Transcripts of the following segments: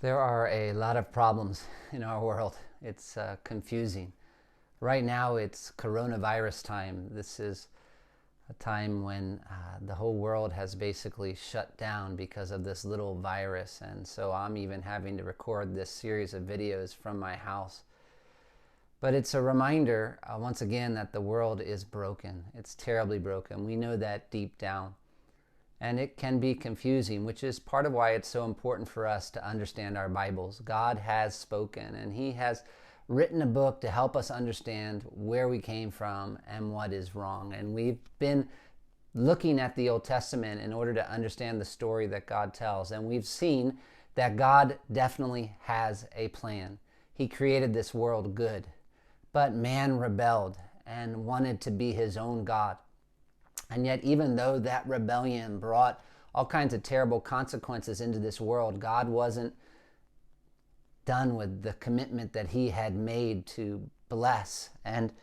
There are a lot of problems in our world. It's confusing. Right now, it's coronavirus time. This is a time when the whole world has basically shut down because of this little virus. And so I'm even having to record this series of videos from my house. But it's a reminder, once again, that the world is broken. It's terribly broken. We know that deep down. And it can be confusing, which is part of why it's so important for us to understand our Bibles. God has spoken, and He has written a book to help us understand where we came from and what is wrong. And we've been looking at the Old Testament in order to understand the story that God tells. And we've seen that God definitely has a plan. He created this world good, but man rebelled and wanted to be his own God. And yet, even though that rebellion brought all kinds of terrible consequences into this world, God wasn't done with the commitment that He had made to bless. And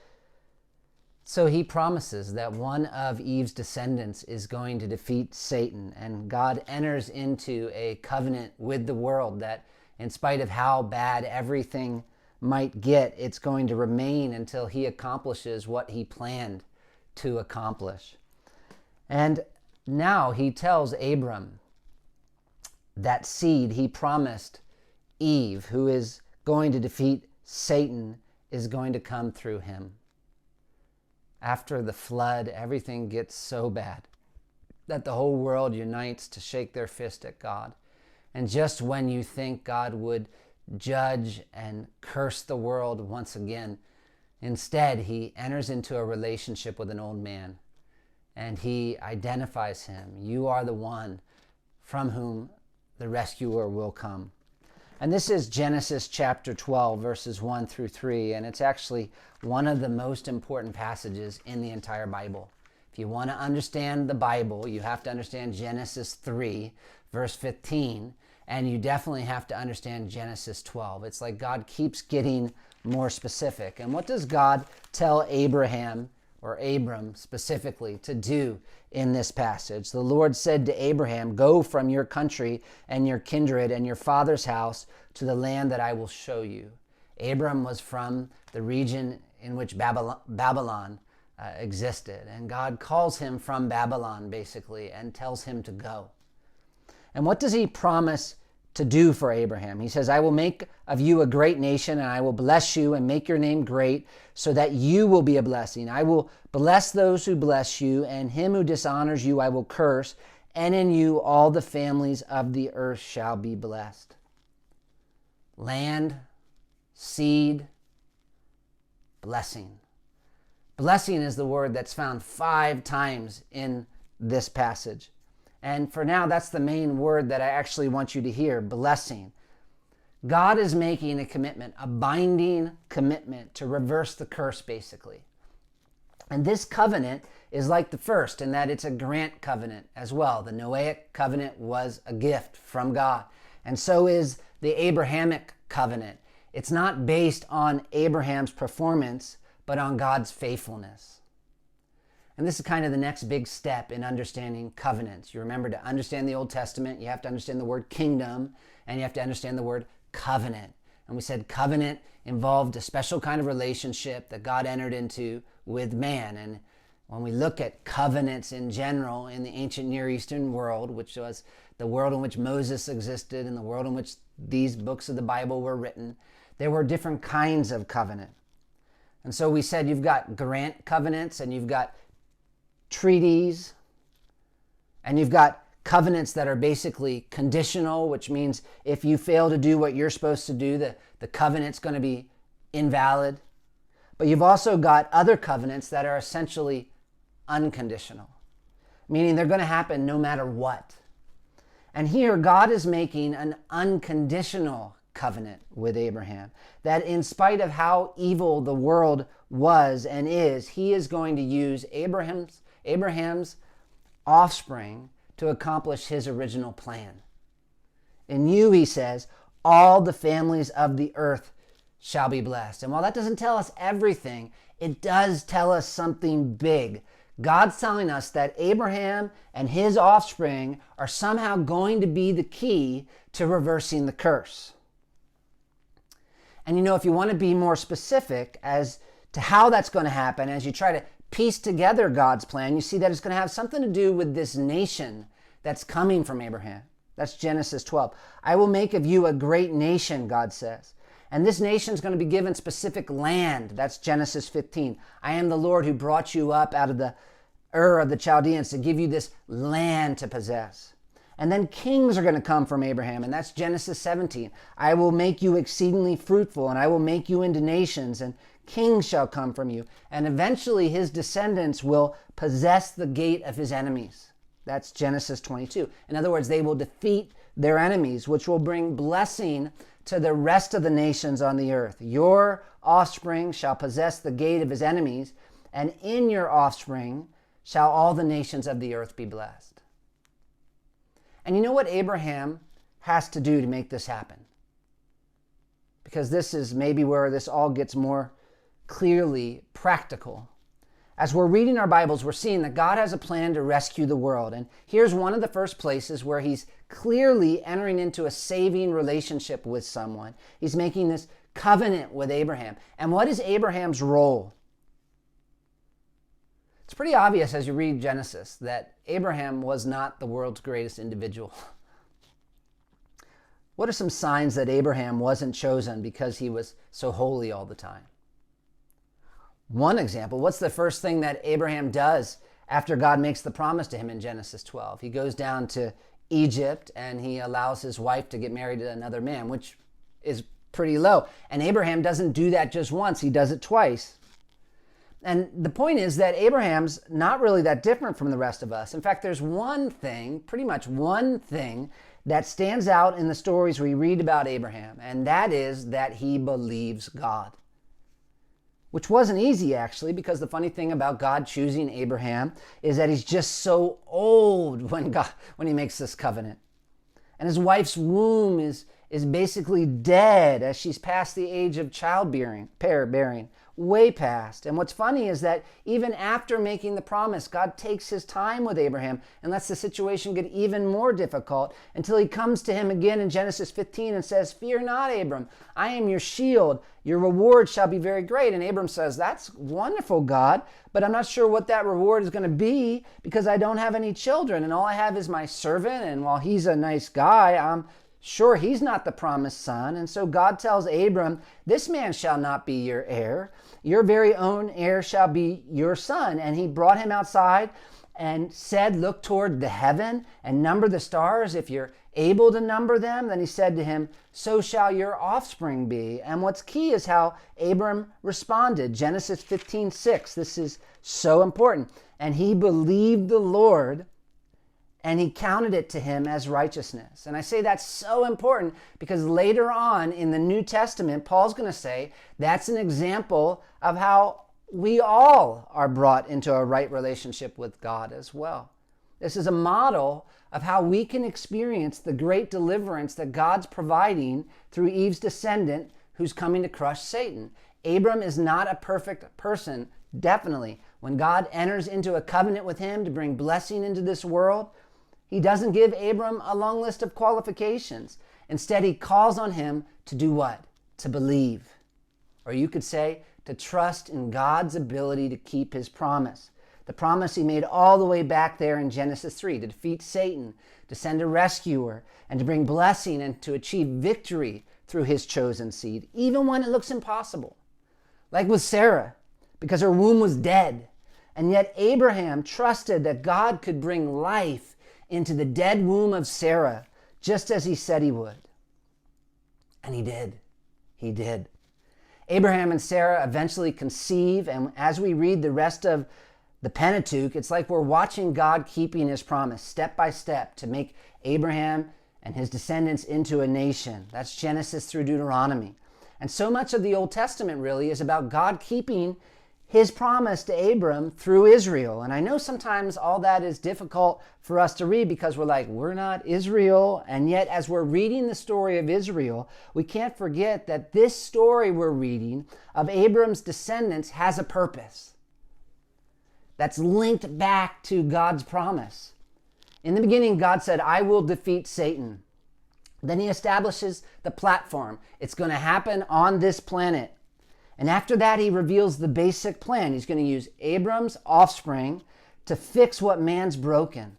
so He promises that one of Eve's descendants is going to defeat Satan. And God enters into a covenant with the world that, in spite of how bad everything might get, it's going to remain until He accomplishes what He planned to accomplish. And now He tells Abram that seed He promised Eve, who is going to defeat Satan, is going to come through him. After the flood, everything gets so bad that the whole world unites to shake their fist at God. And just when you think God would judge and curse the world once again, instead He enters into a relationship with an old man. And He identifies him. You are the one from whom the rescuer will come. And this is Genesis chapter 12, verses 1 through 3. And it's actually one of the most important passages in the entire Bible. If you want to understand the Bible, you have to understand Genesis 3, verse 15. And you definitely have to understand Genesis 12. It's like God keeps getting more specific. And what does God tell Abraham, or Abram specifically, to do in this passage? The Lord said to Abraham, "Go from your country and your kindred and your father's house to the land that I will show you." Abram was from the region in which Babylon existed. And God calls him from Babylon, basically, and tells him to go. And what does He promise to do for Abraham? He says, "I will make of you a great nation, and I will bless you and make your name great, so that you will be a blessing. I will bless those who bless you, and him who dishonors you I will curse, and in you all the families of the earth shall be blessed." Land, seed, blessing. Blessing is the word that's found 5 times in this passage. And for now, that's the main word that I actually want you to hear, blessing. God is making a commitment, a binding commitment to reverse the curse, basically. And this covenant is like the first in that it's a grant covenant as well. The Noahic covenant was a gift from God. And so is the Abrahamic covenant. It's not based on Abraham's performance, but on God's faithfulness. And this is kind of the next big step in understanding covenants. You remember, to understand the Old Testament, you have to understand the word kingdom, and you have to understand the word covenant. And we said covenant involved a special kind of relationship that God entered into with man. And when we look at covenants in general in the ancient Near Eastern world, which was the world in which Moses existed and the world in which these books of the Bible were written, there were different kinds of covenant. And so we said you've got grant covenants, and you've got treaties, and you've got covenants that are basically conditional, which means if you fail to do what you're supposed to do, the covenant's going to be invalid. But you've also got other covenants that are essentially unconditional, meaning they're going to happen no matter what. And here God is making an unconditional covenant with Abraham, that in spite of how evil the world was and is, He is going to use Abraham's offspring to accomplish His original plan. "In you," He says, "all the families of the earth shall be blessed." And while that doesn't tell us everything, it does tell us something big. God's telling us that Abraham and his offspring are somehow going to be the key to reversing the curse. And you know, if you want to be more specific as to how that's going to happen, as you try to piece together God's plan, you see that it's going to have something to do with this nation that's coming from Abraham. That's Genesis 12. I will make of you a great nation, God says. And this nation is going to be given specific land. That's Genesis 15. I am the Lord who brought you up out of the Ur of the Chaldeans to give you this land to possess. And then kings are going to come from Abraham, and that's Genesis 17. I will make you exceedingly fruitful, and I will make you into nations, and kings shall come from you. And eventually his descendants will possess the gate of his enemies. That's Genesis 22. In other words, they will defeat their enemies, which will bring blessing to the rest of the nations on the earth. Your offspring shall possess the gate of his enemies, and in your offspring shall all the nations of the earth be blessed. And you know what Abraham has to do to make this happen? Because this is maybe where this all gets more clearly practical. As we're reading our Bibles, we're seeing that God has a plan to rescue the world. And here's one of the first places where he's clearly entering into a saving relationship with someone. He's making this covenant with Abraham. And what is Abraham's role? It's pretty obvious as you read Genesis that Abraham was not the world's greatest individual. What are some signs that Abraham wasn't chosen because he was so holy all the time? One example, what's the first thing that Abraham does after God makes the promise to him in Genesis 12? He goes down to Egypt and he allows his wife to get married to another man, which is pretty low. And Abraham doesn't do that just once, he does it twice. And the point is that Abraham's not really that different from the rest of us. In fact, there's one thing, pretty much one thing, that stands out in the stories we read about Abraham, and that is that he believes God. Which wasn't easy, actually, because the funny thing about God choosing Abraham is that he's just so old when he makes this covenant. And his wife's womb is basically dead as she's past the age of childbearing, bearing, way past. And what's funny is that even after making the promise, God takes his time with Abraham and lets the situation get even more difficult until he comes to him again in Genesis 15 and says, "Fear not, Abram, I am your shield. Your reward shall be very great." And Abram says, "That's wonderful, God, but I'm not sure what that reward is going to be because I don't have any children and all I have is my servant. And while he's a nice guy, I'm sure he's not the promised son." And so God tells Abram, "This man shall not be your heir. Your very own heir shall be your son." And he brought him outside and said, "Look toward the heaven and number the stars. If you're able to number them." Then he said to him, "So shall your offspring be." And what's key is how Abram responded. Genesis 15:6. This is so important. "And he believed the Lord, and he counted it to him as righteousness." And I say that's so important because later on in the New Testament, Paul's going to say that's an example of how we all are brought into a right relationship with God as well. This is a model of how we can experience the great deliverance that God's providing through Eve's descendant who's coming to crush Satan. Abram is not a perfect person, definitely. When God enters into a covenant with him to bring blessing into this world, he doesn't give Abram a long list of qualifications. Instead, he calls on him to do what? To believe. Or you could say, to trust in God's ability to keep his promise. The promise he made all the way back there in Genesis 3, to defeat Satan, to send a rescuer, and to bring blessing and to achieve victory through his chosen seed, even when it looks impossible. Like with Sarah, because her womb was dead. And yet Abraham trusted that God could bring life into the dead womb of Sarah, just as he said he would. And he did. He did. Abraham and Sarah eventually conceive, and as we read the rest of the Pentateuch, it's like we're watching God keeping his promise step by step to make Abraham and his descendants into a nation. That's Genesis through Deuteronomy. And so much of the Old Testament really is about God keeping his promise to Abram through Israel. And I know sometimes all that is difficult for us to read because we're like, we're not Israel. And yet as we're reading the story of Israel, we can't forget that this story we're reading of Abram's descendants has a purpose. that's linked back to God's promise. In the beginning, God said, I will defeat Satan. Then he establishes the platform. It's going to happen on this planet. And after that, he reveals the basic plan. He's going to use Abram's offspring to fix what man's broken.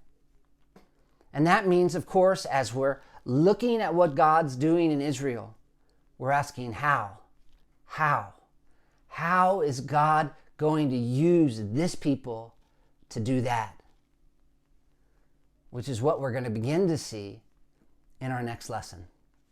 And that means, of course, as we're looking at what God's doing in Israel, we're asking how? How? How is God going to use this people to do that? Which is what we're going to begin to see in our next lesson.